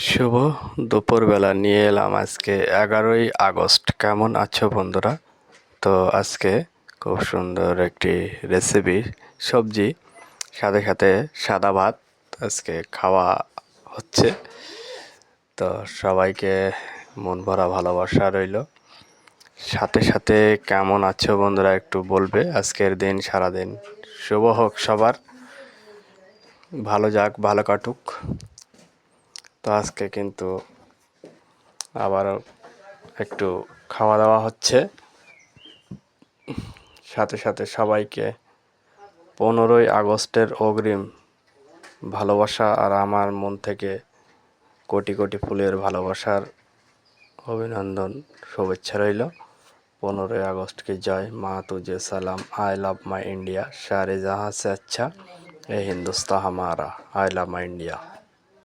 শুভ দুপুরবেলা নিয়ে এলাম আজকে 11ই আগস্ট। কেমন আছো বন্ধুরা? তো আজকে খুব সুন্দর একটি রেসিপি সবজি, সাথে সাথে সাদা ভাত আজকে খাওয়া হচ্ছে। তো সবাইকে মন ভরা ভালোবাসা রইল। সাথে সাথে কেমন আছো বন্ধুরা একটু বলবে। আজকের দিন সারাদিন শুভ হোক সবার, ভালো যাক, ভালো কাটুক। তো আজকে কিন্তু আবারও একটু খাওয়া দাওয়া হচ্ছে। সাথে সাথে সবাইকে 15ই আগস্টের অগ্রিম ভালোবাসা আর আমার মন থেকে কোটি কোটি ফুলের ভালোবাসার অভিনন্দন, শুভেচ্ছা রইল। 15ই আগস্ট की जय, माँ तुझे सलाम, आई लव माई इंडिया, सारे जहाँ से अच्छा, ये हिंदुस्तान हमारा, आई लव माई इंडिया।